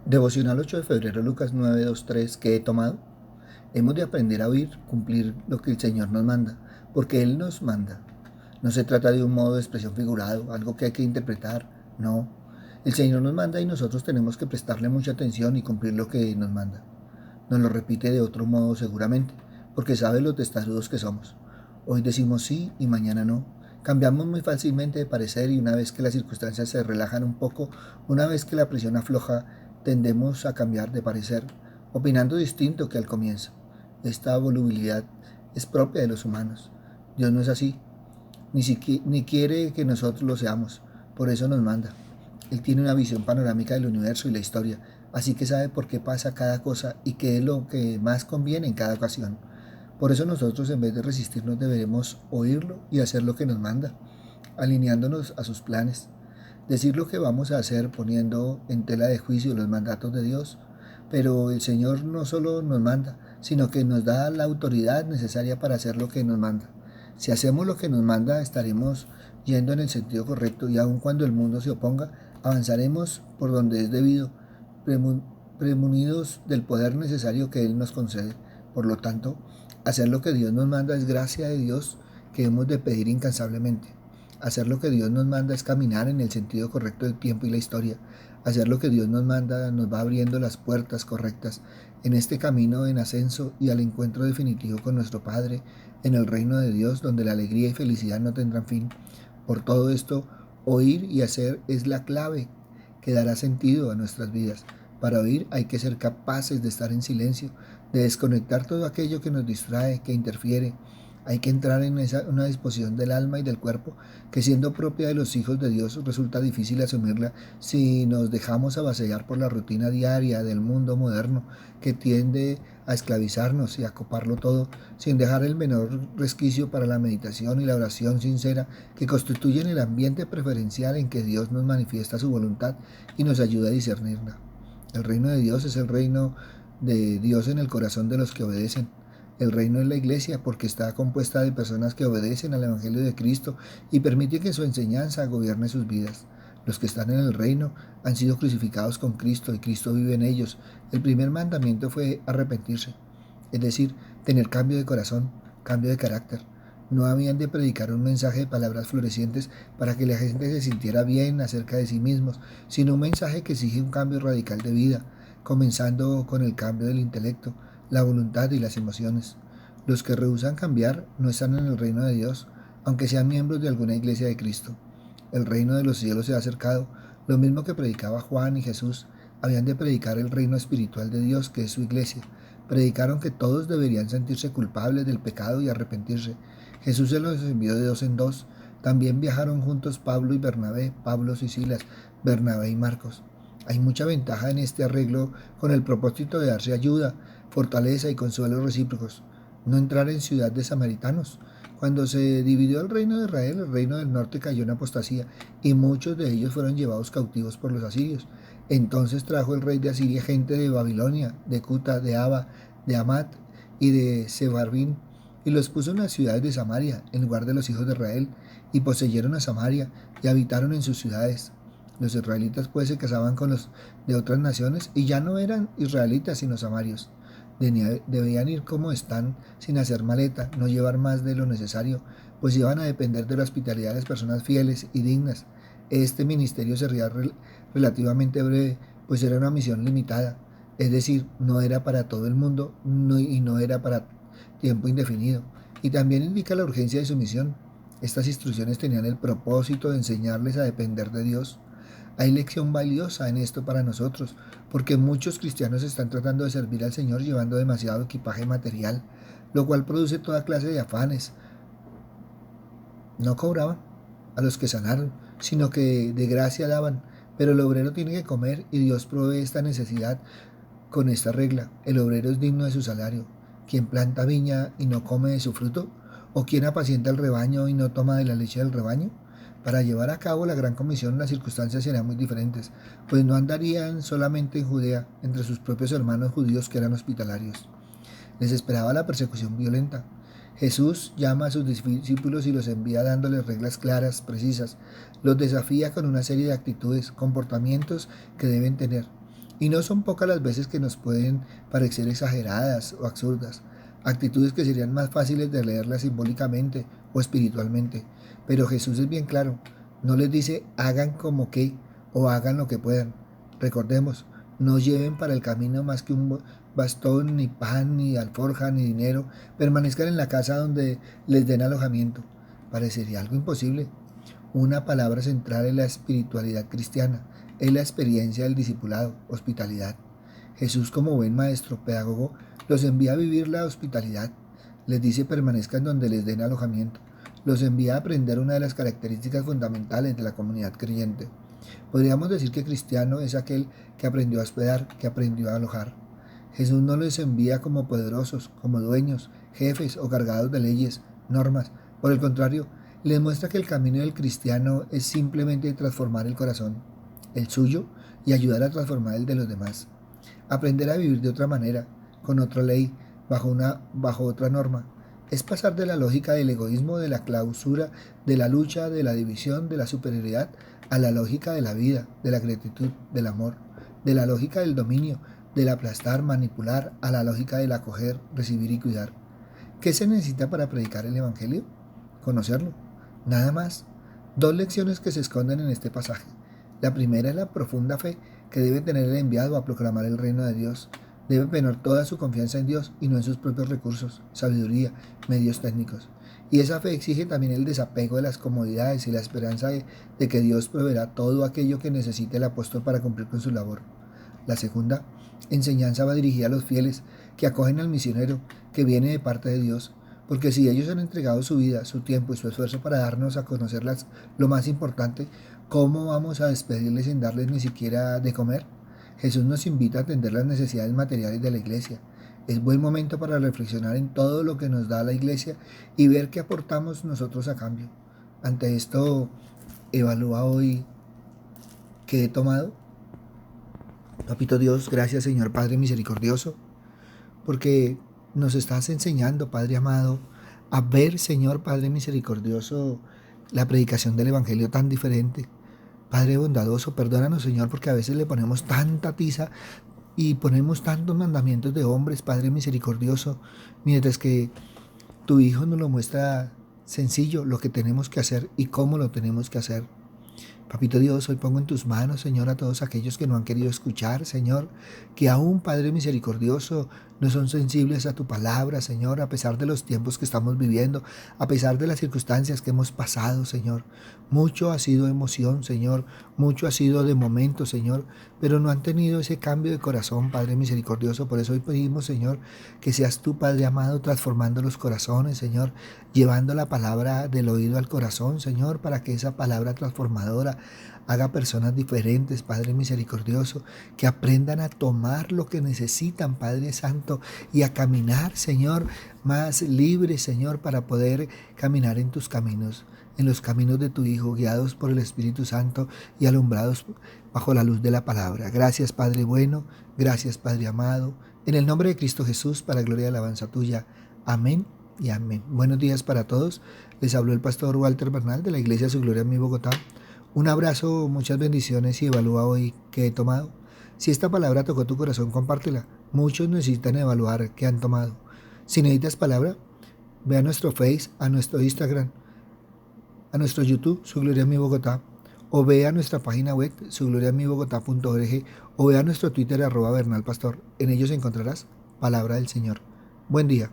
Devocional 8 de febrero, Lucas 9, 2, 3, que he tomado. Hemos de aprender a oír, cumplir lo que el Señor nos manda, porque Él nos manda. No se trata de un modo de expresión figurado, algo que hay que interpretar, no. El Señor nos manda y nosotros tenemos que prestarle mucha atención y cumplir lo que nos manda. Nos lo repite de otro modo seguramente, porque sabe los testarudos que somos. Hoy decimos sí y mañana no. Cambiamos muy fácilmente de parecer y una vez que las circunstancias se relajan un poco, una vez que la presión afloja, tendemos a cambiar de parecer, opinando distinto que al comienzo. Esta volubilidad es propia de los humanos. Dios no es así, ni quiere que nosotros lo seamos, por eso nos manda. Él tiene una visión panorámica del universo y la historia, así que sabe por qué pasa cada cosa y qué es lo que más conviene en cada ocasión. Por eso nosotros, en vez de resistirnos, deberemos oírlo y hacer lo que nos manda, alineándonos a sus planes. Decir lo que vamos a hacer poniendo en tela de juicio los mandatos de Dios. Pero el Señor no solo nos manda, sino que nos da la autoridad necesaria para hacer lo que nos manda. Si hacemos lo que nos manda, estaremos yendo en el sentido correcto y aun cuando el mundo se oponga, avanzaremos por donde es debido, premunidos del poder necesario que Él nos concede. Por lo tanto, hacer lo que Dios nos manda es gracia de Dios que hemos de pedir incansablemente. Hacer lo que Dios nos manda es caminar en el sentido correcto del tiempo y la historia. Hacer lo que Dios nos manda nos va abriendo las puertas correctas en este camino en ascenso y al encuentro definitivo con nuestro Padre en el reino de Dios, donde la alegría y felicidad no tendrán fin. Por todo esto, oír y hacer es la clave que dará sentido a nuestras vidas. Para oír hay que ser capaces de estar en silencio, de desconectar todo aquello que nos distrae, que interfiere. Hay que entrar en una disposición del alma y del cuerpo que, siendo propia de los hijos de Dios, resulta difícil asumirla si nos dejamos avasallar por la rutina diaria del mundo moderno que tiende a esclavizarnos y a coparlo todo, sin dejar el menor resquicio para la meditación y la oración sincera que constituyen el ambiente preferencial en que Dios nos manifiesta su voluntad y nos ayuda a discernirla. El reino de Dios es el reino de Dios en el corazón de los que obedecen. El reino es la iglesia porque está compuesta de personas que obedecen al Evangelio de Cristo y permiten que su enseñanza gobierne sus vidas. Los que están en el reino han sido crucificados con Cristo y Cristo vive en ellos. El primer mandamiento fue arrepentirse, es decir, tener cambio de corazón, cambio de carácter. No habían de predicar un mensaje de palabras florecientes para que la gente se sintiera bien acerca de sí mismos, sino un mensaje que exige un cambio radical de vida, comenzando con el cambio del intelecto, la voluntad y las emociones. Los que rehúsan cambiar no están en el reino de Dios, aunque sean miembros de alguna iglesia de Cristo. El reino de los cielos se ha acercado, lo mismo que predicaba Juan y Jesús. Habían de predicar el reino espiritual de Dios, que es su iglesia. Predicaron que todos deberían sentirse culpables del pecado y arrepentirse. Jesús se los envió de dos en dos. También viajaron juntos Pablo y Bernabé, Pablo y Silas, Bernabé y Marcos. Hay mucha ventaja en este arreglo con el propósito de darse ayuda, fortaleza y consuelos recíprocos. No entrar en ciudad de samaritanos. Cuando se dividió el reino de Israel, el reino del norte cayó en apostasía y muchos de ellos fueron llevados cautivos por los asirios. Entonces trajo el rey de Asiria gente de Babilonia, de Cuta, de Aba, de Amat y de Sebarbín, y los puso en las ciudades de Samaria, en lugar de los hijos de Israel, y poseyeron a Samaria, y habitaron en sus ciudades. Los israelitas pues se casaban con los de otras naciones, y ya no eran israelitas sino samarios. Debían ir como están, sin hacer maleta, no llevar más de lo necesario, pues iban a depender de la hospitalidad de las personas fieles y dignas. Este ministerio sería relativamente breve, pues era una misión limitada, es decir, no era para todo el mundo y no era para tiempo indefinido. Y también indica la urgencia de su misión. Estas instrucciones tenían el propósito de enseñarles a depender de Dios. Hay lección valiosa en esto para nosotros, porque muchos cristianos están tratando de servir al Señor llevando demasiado equipaje material, lo cual produce toda clase de afanes. No cobraban a los que sanaron, sino que de gracia daban, pero el obrero tiene que comer y Dios provee esta necesidad con esta regla. El obrero es digno de su salario. ¿Quién planta viña y no come de su fruto? ¿O quién apacienta el rebaño y no toma de la leche del rebaño? Para llevar a cabo la gran comisión las circunstancias serían muy diferentes, pues no andarían solamente en Judea, entre sus propios hermanos judíos que eran hospitalarios. Les esperaba la persecución violenta. Jesús llama a sus discípulos y los envía dándoles reglas claras, precisas. Los desafía con una serie de actitudes, comportamientos que deben tener. Y no son pocas las veces que nos pueden parecer exageradas o absurdas, actitudes que serían más fáciles de leerlas simbólicamente o espiritualmente. Pero Jesús es bien claro, no les dice hagan como que o hagan lo que puedan. Recordemos, no lleven para el camino más que un bastón, ni pan, ni alforja, ni dinero. Permanezcan en la casa donde les den alojamiento. Parecería algo imposible. Una palabra central en la espiritualidad cristiana es la experiencia del discipulado, hospitalidad. Jesús, como buen maestro pedagogo, los envía a vivir la hospitalidad. Les dice permanezcan donde les den alojamiento. Los envía a aprender una de las características fundamentales de la comunidad creyente. Podríamos decir que cristiano es aquel que aprendió a hospedar, que aprendió a alojar. Jesús no les envía como poderosos, como dueños, jefes o cargados de leyes, normas. Por el contrario, les muestra que el camino del cristiano es simplemente transformar el corazón, el suyo, y ayudar a transformar el de los demás. Aprender a vivir de otra manera, con otra ley, bajo otra norma. Es pasar de la lógica del egoísmo, de la clausura, de la lucha, de la división, de la superioridad, a la lógica de la vida, de la gratitud, del amor, de la lógica del dominio, del aplastar, manipular, a la lógica del acoger, recibir y cuidar. ¿Qué se necesita para predicar el Evangelio? Conocerlo. Nada más. Dos lecciones que se esconden en este pasaje. La primera es la profunda fe que debe tener el enviado a proclamar el reino de Dios. Debe poner toda su confianza en Dios y no en sus propios recursos, sabiduría, medios técnicos. Y esa fe exige también el desapego de las comodidades y la esperanza de que Dios proveerá todo aquello que necesite el apóstol para cumplir con su labor. La segunda enseñanza va dirigida a los fieles que acogen al misionero que viene de parte de Dios, porque si ellos han entregado su vida, su tiempo y su esfuerzo para darnos a conocerlas lo más importante, ¿cómo vamos a despedirles sin darles ni siquiera de comer? Jesús nos invita a atender las necesidades materiales de la iglesia. Es buen momento para reflexionar en todo lo que nos da la iglesia y ver qué aportamos nosotros a cambio. Ante esto, evalúa hoy qué he tomado. Papito Dios, gracias Señor Padre misericordioso, porque nos estás enseñando, Padre amado, a ver, Señor Padre misericordioso, la predicación del Evangelio tan diferente. Padre bondadoso, perdónanos, Señor, porque a veces le ponemos tanta tiza y ponemos tantos mandamientos de hombres, Padre misericordioso, mientras que tu Hijo nos lo muestra sencillo, lo que tenemos que hacer y cómo lo tenemos que hacer. Papito Dios, hoy pongo en tus manos, Señor, a todos aquellos que no han querido escuchar, Señor, que aún, Padre misericordioso, no son sensibles a tu palabra, Señor, a pesar de los tiempos que estamos viviendo, a pesar de las circunstancias que hemos pasado, Señor. Mucho ha sido emoción, Señor, mucho ha sido de momento, Señor, pero no han tenido ese cambio de corazón, Padre misericordioso. Por eso hoy pedimos, Señor, que seas tú, Padre amado, transformando los corazones, Señor, llevando la palabra del oído al corazón, Señor, para que esa palabra transformadora haga personas diferentes, Padre misericordioso, que aprendan a tomar lo que necesitan, Padre Santo, y a caminar, Señor, más libres, Señor, para poder caminar en tus caminos, en los caminos de tu Hijo, guiados por el Espíritu Santo y alumbrados bajo la luz de la palabra. Gracias, Padre bueno, gracias, Padre amado, en el nombre de Cristo Jesús, para gloria y alabanza tuya. Amén y amén. Buenos días para todos. Les habló el pastor Walter Bernal de la Iglesia Su Gloria en mi Bogotá. Un abrazo, muchas bendiciones y evalúa hoy qué he tomado. Si esta palabra tocó tu corazón, compártela. Muchos necesitan evaluar qué han tomado. Si necesitas palabra, ve a nuestro Face, a nuestro Instagram, a nuestro YouTube, Su Gloria en mi Bogotá, o ve a nuestra página web, sugloriamibogotá.org, o ve a nuestro Twitter, @bernalpastor. En ellos encontrarás palabra del Señor. Buen día.